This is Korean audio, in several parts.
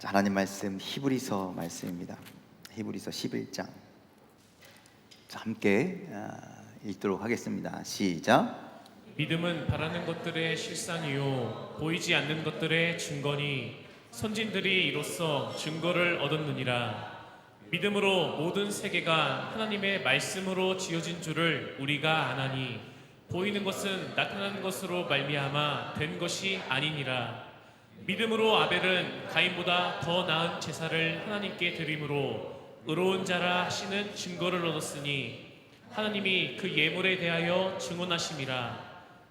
자, 하나님 말씀 히브리서 말씀입니다. 히브리서 11장. 자, 함께 읽도록 하겠습니다. 시작. 믿음은 바라는 것들의 실상이요 보이지 않는 것들의 증거니 선진들이 이로써 증거를 얻었느니라. 믿음으로 모든 세계가 하나님의 말씀으로 지어진 줄을 우리가 아나니 보이는 것은 나타난 것으로 말미암아 된 것이 아니니라. 믿음으로 아벨은 가인보다 더 나은 제사를 하나님께 드림으로 의로운 자라 하시는 증거를 얻었으니 하나님이 그 예물에 대하여 증언하심이라.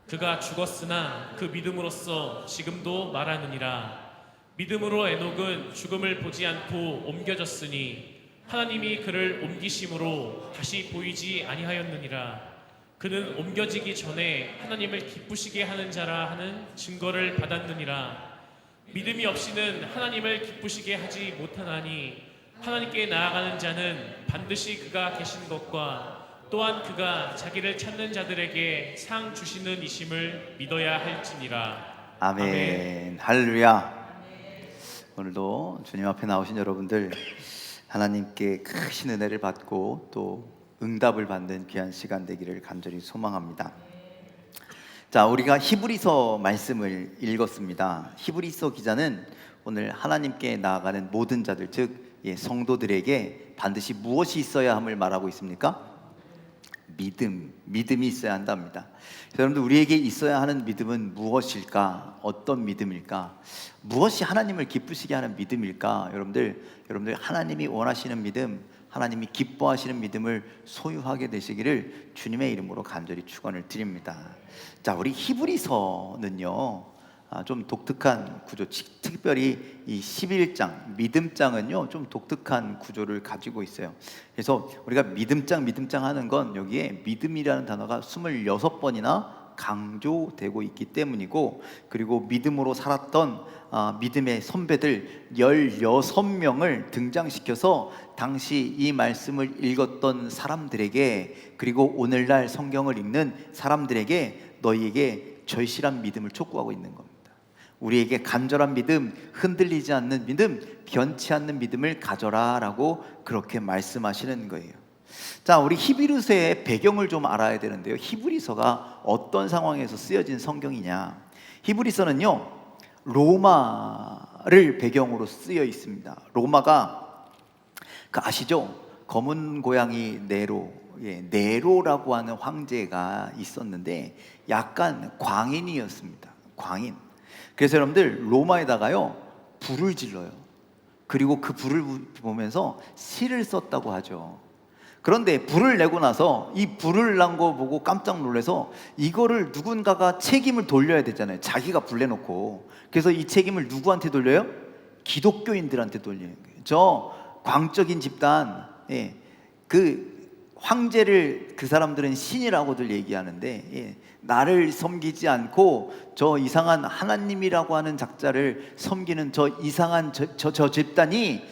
그가 죽었으나 그 믿음으로써 지금도 말하느니라. 믿음으로 에녹은 죽음을 보지 않고 옮겨졌으니 하나님이 그를 옮기심으로 다시 보이지 아니하였느니라. 그는 옮겨지기 전에 하나님을 기쁘시게 하는 자라 하는 증거를 받았느니라. 믿음이 없이는 하나님을 기쁘시게 하지 못하나니 하나님께 나아가는 자는 반드시 그가 계신 것과 또한 그가 자기를 찾는 자들에게 상 주시는 이심을 믿어야 할지니라. 아멘. 할렐루야. 오늘도 주님 앞에 나오신 여러분들, 하나님께 크신 은혜를 받고 또 응답을 받는 귀한 시간 되기를 간절히 소망합니다. 자, 우리가 히브리서 말씀을 읽었습니다. 히브리서 기자는 오늘 하나님께 나아가는 모든 자들, 즉 성도들에게 반드시 무엇이 있어야 함을 말하고 있습니까? 믿음이 있어야 한답니다. 여러분들, 우리에게 있어야 하는 믿음은 무엇일까? 어떤 믿음일까? 무엇이 하나님을 기쁘시게 하는 믿음일까? 여러분들 하나님이 원하시는 믿음, 하나님이 기뻐하시는 믿음을 소유하게 되시기를 주님의 이름으로 간절히 축원을 드립니다. 자, 우리 히브리서는요 좀 독특한 구조, 특별히 이 11장 믿음장은요 좀 독특한 구조를 가지고 있어요. 그래서 우리가 믿음장 하는 건 여기에 믿음이라는 단어가 26번이나 강조되고 있기 때문이고, 그리고 믿음으로 살았던 믿음의 선배들 16명을 등장시켜서 당시 이 말씀을 읽었던 사람들에게, 그리고 오늘날 성경을 읽는 사람들에게 너희에게 절실한 믿음을 촉구하고 있는 겁니다. 우리에게 간절한 믿음, 흔들리지 않는 믿음, 변치 않는 믿음을 가져라 라고 그렇게 말씀하시는 거예요. 자, 우리 히브리서의 배경을 좀 알아야 되는데요, 히브리서가 어떤 상황에서 쓰여진 성경이냐. 히브리서는요 로마를 배경으로 쓰여 있습니다. 로마가 아시죠? 검은 고양이 네로라고 하는 황제가 있었는데 약간 광인이었습니다. 광인. 그래서 여러분들 로마에다가요 불을 질러요. 그리고 그 불을 보면서 시를 썼다고 하죠. 그런데 불을 내고 나서 이 불을 난 거 보고 깜짝 놀라서 이거를 누군가가 책임을 돌려야 되잖아요. 자기가 불 내놓고. 그래서 이 책임을 누구한테 돌려요? 기독교인들한테 돌리는 거예요. 저 광적인 집단, 그 황제를 그 사람들은 신이라고들 얘기하는데, 나를 섬기지 않고 저 이상한 하나님이라고 하는 작자를 섬기는 저 이상한 저 집단이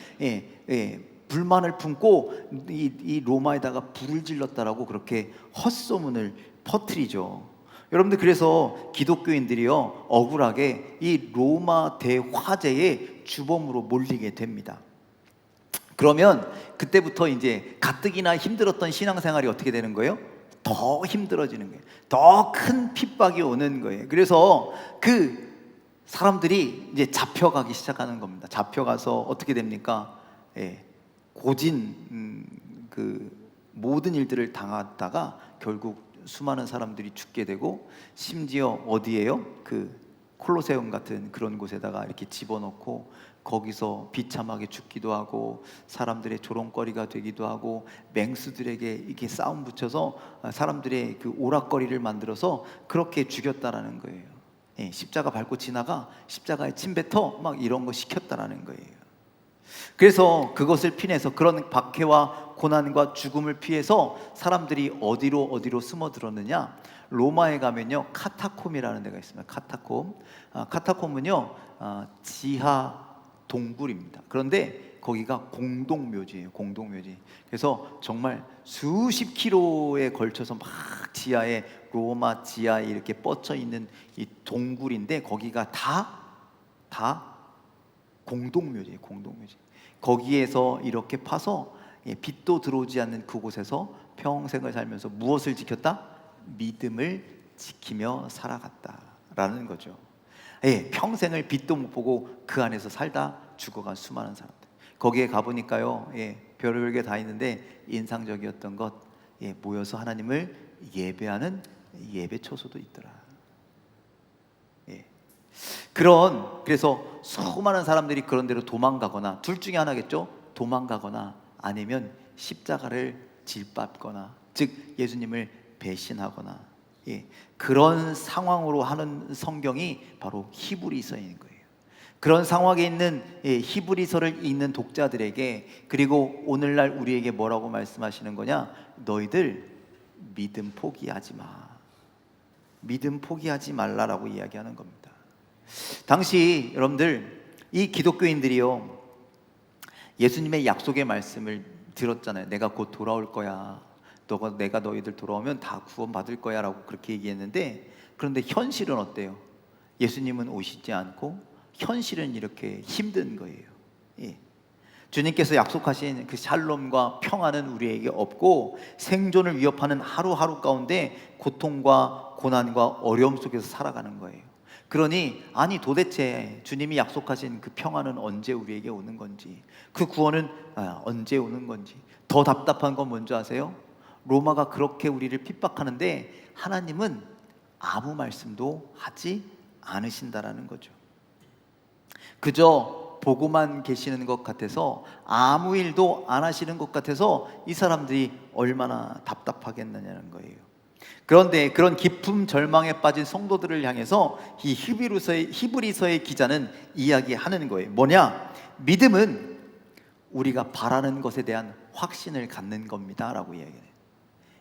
불만을 품고 이 로마에다가 불을 질렀다라고 그렇게 헛소문을 퍼뜨리죠. 여러분들, 그래서 기독교인들이요 억울하게 이 로마 대화재의 주범으로 몰리게 됩니다. 그러면 그때부터 이제 가뜩이나 힘들었던 신앙생활이 어떻게 되는 거예요? 더 힘들어지는 거예요. 더 큰 핍박이 오는 거예요. 그래서 그 사람들이 이제 잡혀가기 시작하는 겁니다. 잡혀가서 어떻게 됩니까? 고진 그 모든 일들을 당하다가 결국 수많은 사람들이 죽게 되고, 심지어 어디에요? 그 콜로세움 같은 그런 곳에다가 이렇게 집어넣고 거기서 비참하게 죽기도 하고, 사람들의 조롱거리가 되기도 하고, 맹수들에게 이렇게 싸움 붙여서 사람들의 그 오락거리를 만들어서 그렇게 죽였다라는 거예요. 십자가 밟고 지나가 십자가에 침 뱉어 막 이런 거 시켰다라는 거예요. 그래서 그것을 피해서, 그런 박해와 고난과 죽음을 피해서 사람들이 어디로 숨어들었느냐? 로마에 가면요 카타콤이라는 데가 있습니다. 카타콤은요 지하 동굴입니다. 그런데 거기가 공동묘지예요. 공동묘지. 그래서 정말 수십 킬로에 걸쳐서 막 지하에, 로마 지하에 이렇게 뻗쳐 있는 이 동굴인데, 거기가 다 공동묘지, 공동묘지. 거기에서 이렇게 파서 빛도 들어오지 않는 그곳에서 평생을 살면서 무엇을 지켰다? 믿음을 지키며 살아갔다라는 거죠. 평생을 빛도 못 보고 그 안에서 살다 죽어간 수많은 사람들. 거기에 가보니까요, 별의별 게 다 있는데 인상적이었던 것, 모여서 하나님을 예배하는 예배 처소도 있더라. 그래서 수많은 사람들이 그런 데로 도망가거나, 둘 중에 하나겠죠. 도망가거나 아니면 십자가를 질밟거나, 즉 예수님을 배신하거나, 그런 상황으로 하는 성경이 바로 히브리서인 거예요. 그런 상황에 있는 히브리서를 읽는 독자들에게, 그리고 오늘날 우리에게 뭐라고 말씀하시는 거냐? 너희들 믿음 포기하지 마. 믿음 포기하지 말라라고 이야기하는 겁니다. 당시 여러분들, 이 기독교인들이요, 예수님의 약속의 말씀을 들었잖아요. 내가 곧 돌아올 거야. 내가 너희들 돌아오면 다 구원받을 거야 라고 그렇게 얘기했는데, 그런데 현실은 어때요? 예수님은 오시지 않고 현실은 이렇게 힘든 거예요. 주님께서 약속하신 그 샬롬과 평안은 우리에게 없고, 생존을 위협하는 하루하루 가운데 고통과 고난과 어려움 속에서 살아가는 거예요. 그러니 아니 도대체 주님이 약속하신 그 평안은 언제 우리에게 오는 건지, 그 구원은 언제 오는 건지. 더 답답한 건 뭔지 아세요? 로마가 그렇게 우리를 핍박하는데 하나님은 아무 말씀도 하지 않으신다라는 거죠. 그저 보고만 계시는 것 같아서, 아무 일도 안 하시는 것 같아서 이 사람들이 얼마나 답답하겠느냐는 거예요. 그런데 그런 깊은 절망에 빠진 성도들을 향해서 이 히브리서의 기자는 이야기하는 거예요. 뭐냐? 믿음은 우리가 바라는 것에 대한 확신을 갖는 겁니다 라고 이야기해요.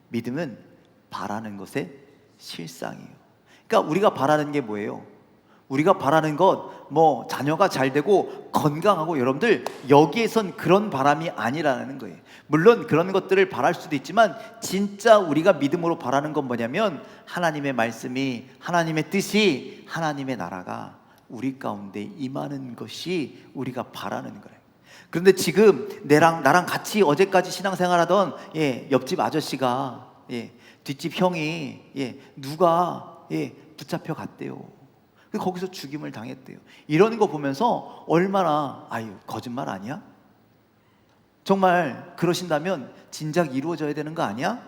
믿음은 바라는 것의 실상이에요. 그러니까 우리가 바라는 게 뭐예요? 우리가 바라는 것, 자녀가 잘 되고 건강하고, 여러분들 여기에선 그런 바람이 아니라는 거예요. 물론 그런 것들을 바랄 수도 있지만, 진짜 우리가 믿음으로 바라는 건 뭐냐면 하나님의 말씀이, 하나님의 뜻이, 하나님의 나라가 우리 가운데 임하는 것이 우리가 바라는 거예요. 그런데 지금 나랑 같이 어제까지 신앙생활하던 옆집 아저씨가, 뒷집 형이 누가 붙잡혀 갔대요. 거기서 죽임을 당했대요. 이런 거 보면서 얼마나 거짓말 아니야? 정말 그러신다면 진작 이루어져야 되는 거 아니야?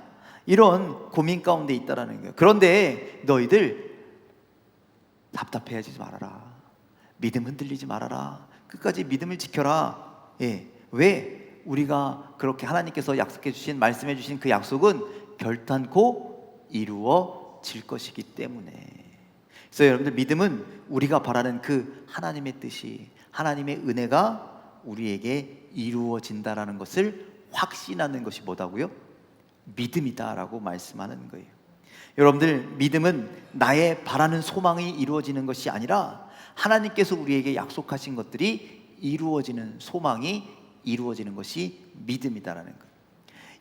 이런 고민 가운데 있다라는 거예요. 그런데 너희들 답답해하지 말아라. 믿음 흔들리지 말아라. 끝까지 믿음을 지켜라. 왜? 우리가 그렇게 하나님께서 약속해 주신, 말씀해 주신 그 약속은 결단코 이루어질 것이기 때문에. 그래서 여러분들, 믿음은 우리가 바라는 그 하나님의 뜻이, 하나님의 은혜가 우리에게 이루어진다라는 것을 확신하는 것이 뭐다고요? 믿음이다라고 말씀하는 거예요. 여러분들, 믿음은 나의 바라는 소망이 이루어지는 것이 아니라 하나님께서 우리에게 약속하신 것들이 이루어지는, 소망이 이루어지는 것이 믿음이다라는 거예요.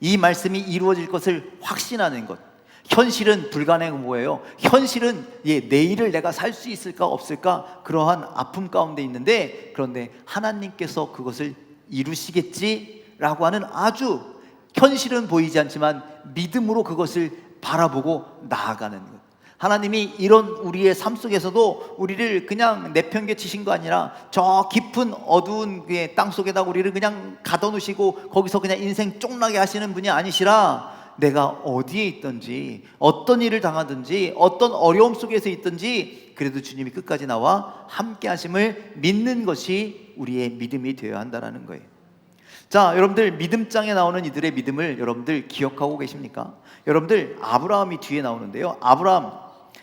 이 말씀이 이루어질 것을 확신하는 것. 현실은 불가능한 뭐예요? 현실은 내일을 내가 살 수 있을까 없을까, 그러한 아픔 가운데 있는데, 그런데 하나님께서 그것을 이루시겠지라고 하는, 아주 현실은 보이지 않지만 믿음으로 그것을 바라보고 나아가는 것. 하나님이 이런 우리의 삶 속에서도 우리를 그냥 내팽개치신 거 아니라 저 깊은 어두운 땅 속에다 우리를 그냥 가둬놓으시고 거기서 그냥 인생 쫑나게 하시는 분이 아니시라, 내가 어디에 있든지, 어떤 일을 당하든지, 어떤 어려움 속에서 있든지, 그래도 주님이 끝까지 나와 함께 하심을 믿는 것이 우리의 믿음이 되어야 한다는 거예요. 자, 여러분들, 믿음장에 나오는 이들의 믿음을 여러분들 기억하고 계십니까? 여러분들, 아브라함이 뒤에 나오는데요.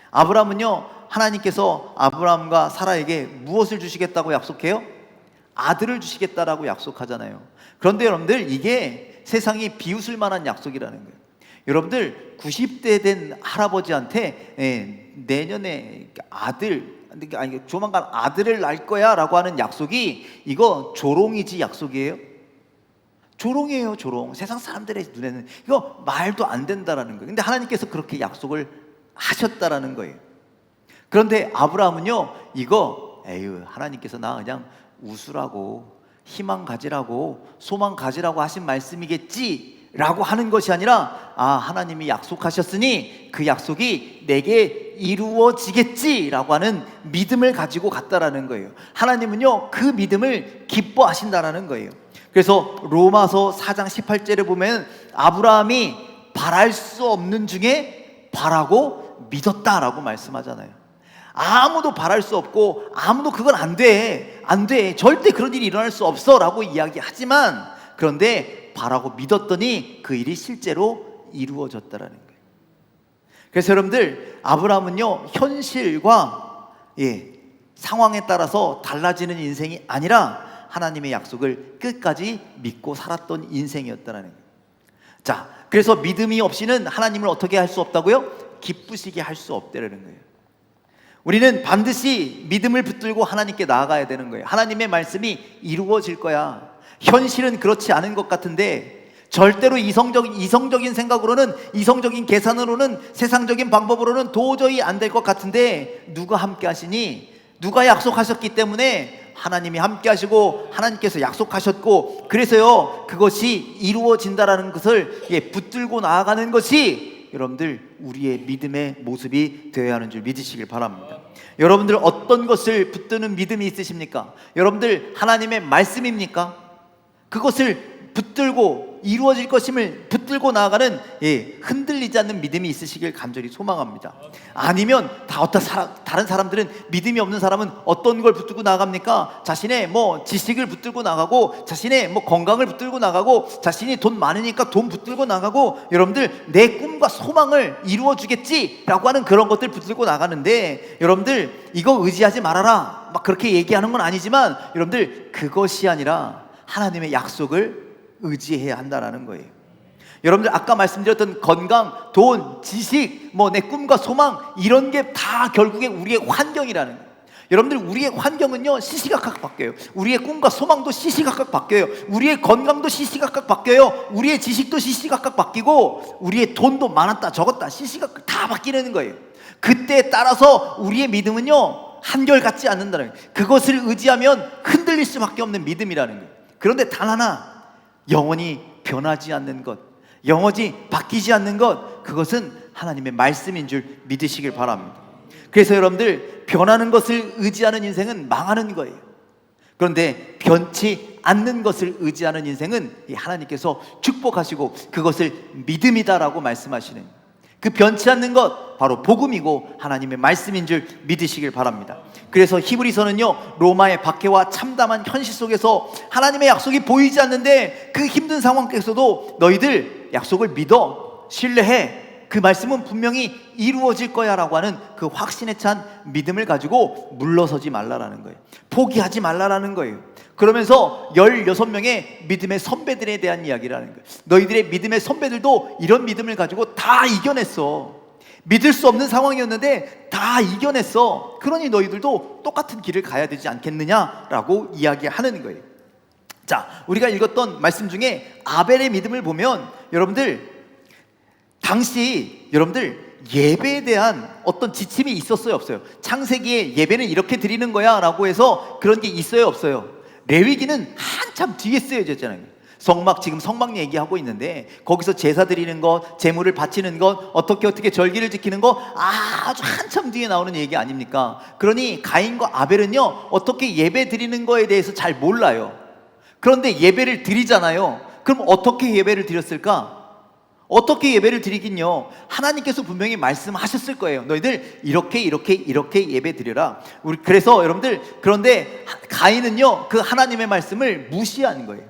아브라함은요, 하나님께서 아브라함과 사라에게 무엇을 주시겠다고 약속해요? 아들을 주시겠다라고 약속하잖아요. 그런데 여러분들, 이게 세상이 비웃을 만한 약속이라는 거예요. 여러분들, 90대 된 할아버지한테 내년에 조만간 아들을 낳을 거야 라고 하는 약속이, 이거 조롱이지 약속이에요? 조롱이에요, 조롱. 세상 사람들의 눈에는 이거 말도 안 된다라는 거예요. 근데 하나님께서 그렇게 약속을 하셨다라는 거예요. 그런데 아브라함은요, 이거 하나님께서 나 그냥 웃으라고, 희망 가지라고, 소망 가지라고 하신 말씀이겠지 라고 하는 것이 아니라, 하나님이 약속하셨으니 그 약속이 내게 이루어지겠지 라고 하는 믿음을 가지고 갔다라는 거예요. 하나님은요, 그 믿음을 기뻐하신다라는 거예요. 그래서 로마서 4장 18절에 보면 아브라함이 바랄 수 없는 중에 바라고 믿었다라고 말씀하잖아요. 아무도 바랄 수 없고, 아무도 그건 안 돼, 절대 그런 일이 일어날 수 없어 라고 이야기하지만, 그런데 바라고 믿었더니 그 일이 실제로 이루어졌다라는 거예요. 그래서 여러분들, 아브라함은요, 현실과 상황에 따라서 달라지는 인생이 아니라 하나님의 약속을 끝까지 믿고 살았던 인생이었다라는 거예요. 자, 그래서 믿음이 없이는 하나님을 어떻게 할 수 없다고요? 기쁘시게 할 수 없다라는 거예요. 우리는 반드시 믿음을 붙들고 하나님께 나아가야 되는 거예요. 하나님의 말씀이 이루어질 거야. 현실은 그렇지 않은 것 같은데, 절대로 이성적인 생각으로는, 이성적인 계산으로는, 세상적인 방법으로는 도저히 안 될 것 같은데, 누가 함께 하시니? 누가 약속하셨기 때문에 하나님이 함께 하시고 하나님께서 약속하셨고, 그래서요, 그것이 이루어진다라는 것을 붙들고 나아가는 것이 여러분들 우리의 믿음의 모습이 되어야 하는 줄 믿으시길 바랍니다. 여러분들 어떤 것을 붙드는 믿음이 있으십니까? 여러분들 하나님의 말씀입니까? 그것을 붙들고 이루어질 것임을 붙들고 나아가는 흔들리지 않는 믿음이 있으시길 간절히 소망합니다. 아니면 다른 사람들은, 믿음이 없는 사람은 어떤 걸 붙들고 나아갑니까? 자신의 지식을 붙들고 나가고, 자신의 건강을 붙들고 나가고, 자신이 돈 많으니까 돈 붙들고 나가고, 여러분들 내 꿈과 소망을 이루어주겠지라고 하는 그런 것들 붙들고 나가는데, 여러분들 이거 의지하지 말아라 막 그렇게 얘기하는 건 아니지만, 여러분들 그것이 아니라 하나님의 약속을 의지해야 한다는 거예요. 여러분들 아까 말씀드렸던 건강, 돈, 지식, 내 꿈과 소망, 이런 게 다 결국에 우리의 환경이라는 거예요. 여러분들 우리의 환경은요, 시시각각 바뀌어요. 우리의 꿈과 소망도 시시각각 바뀌어요. 우리의 건강도 시시각각 바뀌어요. 우리의 지식도 시시각각 바뀌고, 우리의 돈도 많았다 적었다 시시각각 다 바뀌는 거예요. 그때에 따라서 우리의 믿음은요, 한결같지 않는다는 거예요. 그것을 의지하면 흔들릴 수밖에 없는 믿음이라는 거예요. 그런데 단 하나, 영원히 변하지 않는 것, 영원히 바뀌지 않는 것, 그것은 하나님의 말씀인 줄 믿으시길 바랍니다. 그래서 여러분들, 변하는 것을 의지하는 인생은 망하는 거예요. 그런데 변치 않는 것을 의지하는 인생은 하나님께서 축복하시고 그것을 믿음이다라고 말씀하시는, 그 변치 않는 것, 바로 복음이고 하나님의 말씀인 줄 믿으시길 바랍니다. 그래서 히브리서는요, 로마의 박해와 참담한 현실 속에서 하나님의 약속이 보이지 않는데, 그 힘든 상황에서도 너희들 약속을 믿어, 신뢰해, 그 말씀은 분명히 이루어질 거야 라고 하는 그 확신에 찬 믿음을 가지고 물러서지 말라라는 거예요. 포기하지 말라라는 거예요. 그러면서 16명의 믿음의 선배들에 대한 이야기를 하는 거예요. 너희들의 믿음의 선배들도 이런 믿음을 가지고 다 이겨냈어. 믿을 수 없는 상황이었는데 다 이겨냈어. 그러니 너희들도 똑같은 길을 가야 되지 않겠느냐라고 이야기하는 거예요. 자, 우리가 읽었던 말씀 중에 아벨의 믿음을 보면, 여러분들 당시 여러분들 예배에 대한 어떤 지침이 있었어요, 없어요? 창세기에 예배는 이렇게 드리는 거야 라고 해서 그런 게 있어요, 없어요? 레위기는 한참 뒤에 쓰여졌잖아요. 지금 성막 얘기하고 있는데, 거기서 제사 드리는 것, 제물을 바치는 것, 어떻게 절기를 지키는 것, 아주 한참 뒤에 나오는 얘기 아닙니까? 그러니 가인과 아벨은요, 어떻게 예배 드리는 거에 대해서 잘 몰라요. 그런데 예배를 드리잖아요. 그럼 어떻게 예배를 드렸을까? 어떻게 예배를 드리긴요, 하나님께서 분명히 말씀하셨을 거예요. 너희들 이렇게 예배 드려라. 그래서 여러분들, 그런데 가인은요, 그 하나님의 말씀을 무시하는 거예요.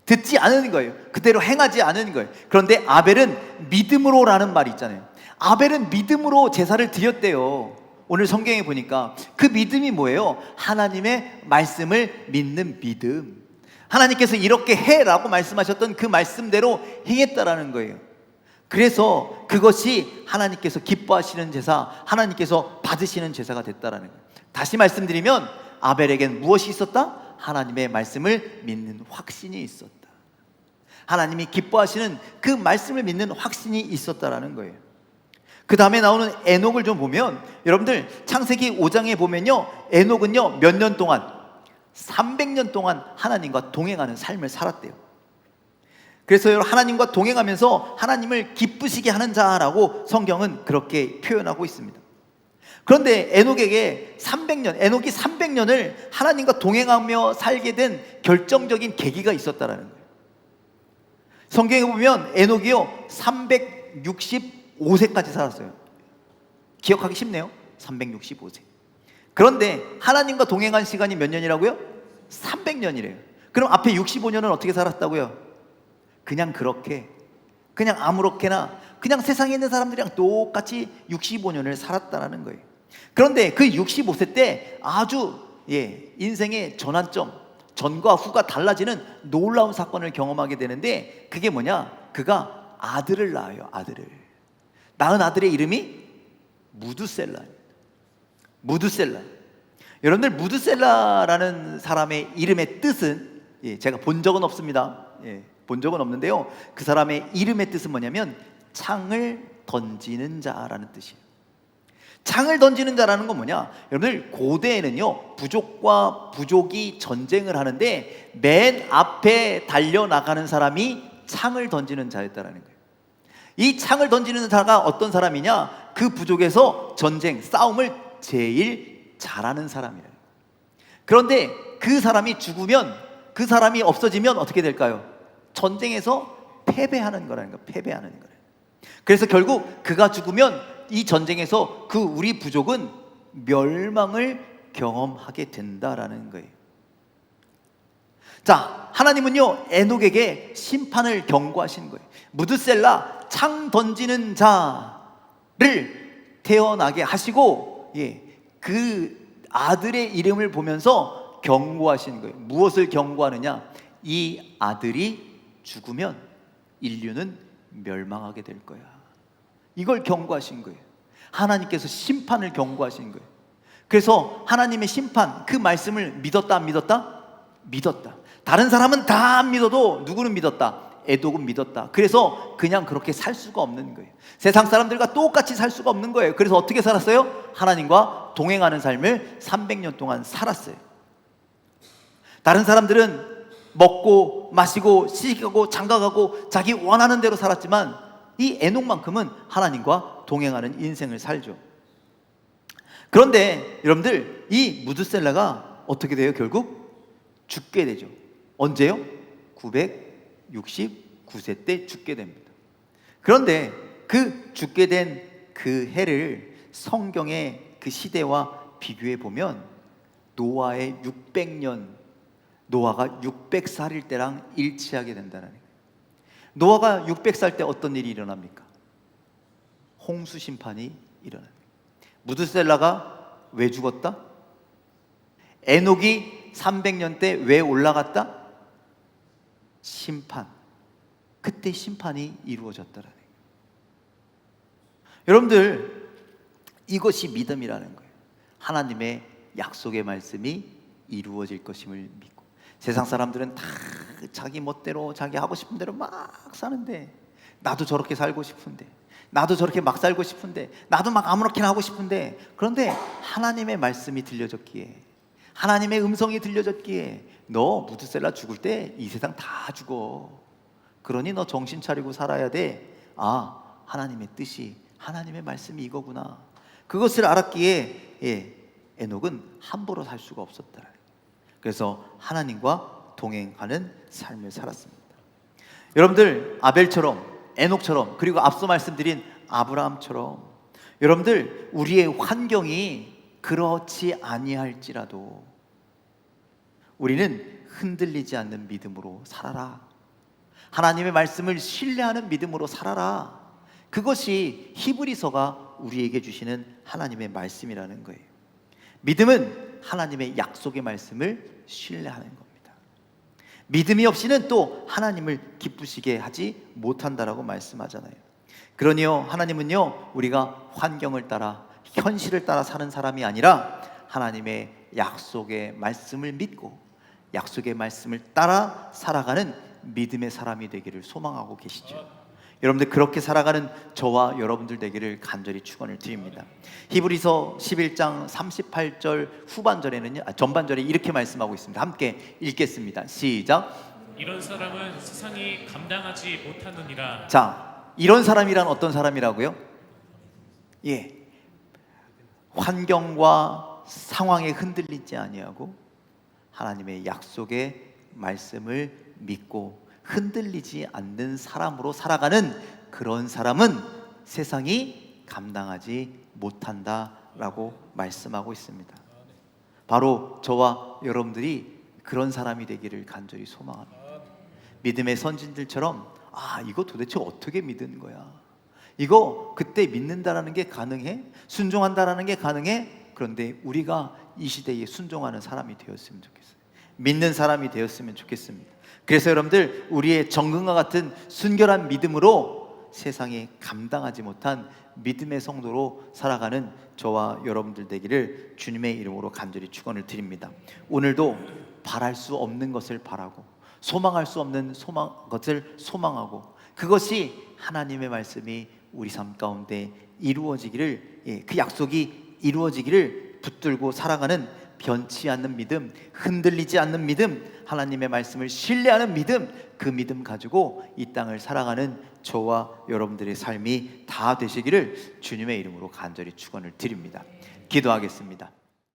듣지 않은 거예요. 그대로 행하지 않은 거예요. 그런데 아벨은 믿음으로라는 말이 있잖아요. 아벨은 믿음으로 제사를 드렸대요. 오늘 성경에 보니까 그 믿음이 뭐예요? 하나님의 말씀을 믿는 믿음. 하나님께서 이렇게 해라고 말씀하셨던 그 말씀대로 행했다라는 거예요. 그래서 그것이 하나님께서 기뻐하시는 제사, 하나님께서 받으시는 제사가 됐다라는 거예요. 다시 말씀드리면, 아벨에겐 무엇이 있었다? 하나님의 말씀을 믿는 확신이 있었다. 하나님이 기뻐하시는 그 말씀을 믿는 확신이 있었다라는 거예요. 그 다음에 나오는 에녹을 좀 보면, 여러분들 창세기 5장에 보면요, 에녹은요 몇 년 동안? 300년 동안 하나님과 동행하는 삶을 살았대요. 그래서 하나님과 동행하면서 하나님을 기쁘시게 하는 자라고 성경은 그렇게 표현하고 있습니다. 그런데 에녹이 300년을 하나님과 동행하며 살게 된 결정적인 계기가 있었다라는 거예요. 성경에 보면 에녹이요 365세까지 살았어요. 기억하기 쉽네요. 365세. 그런데 하나님과 동행한 시간이 몇 년이라고요? 300년이래요. 그럼 앞에 65년은 어떻게 살았다고요? 그냥 그렇게, 그냥 아무렇게나, 그냥 세상에 있는 사람들이랑 똑같이 65년을 살았다라는 거예요. 그런데 그 65세 때 아주 인생의 전환점, 전과 후가 달라지는 놀라운 사건을 경험하게 되는데, 그게 뭐냐? 그가 아들을 낳아요. 아들을 낳은 아들의 이름이 무두셀라입니다. 무두셀라. 여러분들, 무두셀라라는 사람의 이름의 뜻은 제가 본 적은 없습니다. 본 적은 없는데요, 그 사람의 이름의 뜻은 뭐냐면 창을 던지는 자라는 뜻이에요. 창을 던지는 자라는 건 뭐냐? 여러분들, 고대에는요 부족과 부족이 전쟁을 하는데 맨 앞에 달려나가는 사람이 창을 던지는 자였다라는 거예요. 이 창을 던지는 자가 어떤 사람이냐? 그 부족에서 전쟁, 싸움을 제일 잘하는 사람이래요. 그런데 그 사람이 죽으면, 그 사람이 없어지면 어떻게 될까요? 전쟁에서 패배하는 거라는 거예요. 패배하는 거예요. 그래서 결국 그가 죽으면 이 전쟁에서 그 우리 부족은 멸망을 경험하게 된다라는 거예요. 자, 하나님은요 에녹에게 심판을 경고하신 거예요. 무드셀라, 창 던지는 자를 태어나게 하시고 그 아들의 이름을 보면서 경고하신 거예요. 무엇을 경고하느냐? 이 아들이 죽으면 인류는 멸망하게 될 거야. 이걸 경고하신 거예요. 하나님께서 심판을 경고하신 거예요. 그래서 하나님의 심판, 그 말씀을 믿었다 안 믿었다? 믿었다. 다른 사람은 다 안 믿어도 누구는 믿었다? 에녹은 믿었다. 그래서 그냥 그렇게 살 수가 없는 거예요. 세상 사람들과 똑같이 살 수가 없는 거예요. 그래서 어떻게 살았어요? 하나님과 동행하는 삶을 300년 동안 살았어요. 다른 사람들은 먹고 마시고 시집가고 장가가고 자기 원하는 대로 살았지만 이 에녹만큼은 하나님과 동행하는 인생을 살죠. 그런데 여러분들, 이 무드셀라가 어떻게 돼요? 결국 죽게 되죠. 언제요? 969세 때 죽게 됩니다. 그런데 그 죽게 된 그 해를 성경의 그 시대와 비교해 보면 노아의 600년, 노아가 600살일 때랑 일치하게 된다는 거예요. 노아가 600살 때 어떤 일이 일어납니까? 홍수 심판이 일어납니다. 무드셀라가 왜 죽었다? 에녹이 300년 때 왜 올라갔다? 심판. 그때 심판이 이루어졌다라는 거예요. 여러분들, 이것이 믿음이라는 거예요. 하나님의 약속의 말씀이 이루어질 것임을 믿고. 세상 사람들은 다 자기 멋대로 자기 하고 싶은 대로 막 사는데, 나도 저렇게 살고 싶은데, 나도 저렇게 막 살고 싶은데, 나도 막 아무렇게나 하고 싶은데, 그런데 하나님의 말씀이 들려졌기에, 하나님의 음성이 들려졌기에, 너 무드셀라 죽을 때 이 세상 다 죽어. 그러니 너 정신 차리고 살아야 돼. 아, 하나님의 뜻이, 하나님의 말씀이 이거구나. 그것을 알았기에 에녹은 함부로 살 수가 없었다. 그래서 하나님과 동행하는 삶을 살았습니다. 여러분들, 아벨처럼, 에녹처럼, 그리고 앞서 말씀드린 아브라함처럼, 여러분들, 우리의 환경이 그렇지 아니할지라도 우리는 흔들리지 않는 믿음으로 살아라. 하나님의 말씀을 신뢰하는 믿음으로 살아라. 그것이 히브리서가 우리에게 주시는 하나님의 말씀이라는 거예요. 믿음은 하나님의 약속의 말씀을 신뢰하는 겁니다. 믿음이 없이는 또 하나님을 기쁘시게 하지 못한다라고 말씀하잖아요. 그러니요, 하나님은요, 우리가 환경을 따라, 현실을 따라 사는 사람이 아니라 하나님의 약속의 말씀을 믿고 약속의 말씀을 따라 살아가는 믿음의 사람이 되기를 소망하고 계시죠. 여러분들 그렇게 살아가는 저와 여러분들 되기를 간절히 축원을 드립니다. 히브리서 11장 38절 후반절에는요, 전반절에 이렇게 말씀하고 있습니다. 함께 읽겠습니다. 시작. 이런 사람은 세상이 감당하지 못하느니라. 자, 이런 사람이란 어떤 사람이라고요? 예, 환경과 상황에 흔들리지 아니하고 하나님의 약속의 말씀을 믿고 흔들리지 않는 사람으로 살아가는 그런 사람은 세상이 감당하지 못한다라고 말씀하고 있습니다. 바로 저와 여러분들이 그런 사람이 되기를 간절히 소망합니다. 믿음의 선진들처럼 이거 도대체 어떻게 믿는 거야? 이거 그때 믿는다라는 게 가능해? 순종한다라는 게 가능해? 그런데 우리가 이 시대에 순종하는 사람이 되었으면 좋겠어요. 믿는 사람이 되었으면 좋겠습니다. 그래서 여러분들 우리의 정금과 같은 순결한 믿음으로 세상에 감당하지 못한 믿음의 성도로 살아가는 저와 여러분들 되기를 주님의 이름으로 간절히 축원을 드립니다. 오늘도 바랄 수 없는 것을 바라고 소망할 수 없는 것을 소망하고 그것이 하나님의 말씀이 우리 삶 가운데 이루어지기를, 그 약속이 이루어지기를 붙들고 살아가는 변치 않는 믿음, 흔들리지 않는 믿음, 하나님의 말씀을 신뢰하는 믿음, 그 믿음 가지고 이 땅을 살아가는 저와 여러분들의 삶이 다 되시기를 주님의 이름으로 간절히 축원을 드립니다. 기도하겠습니다.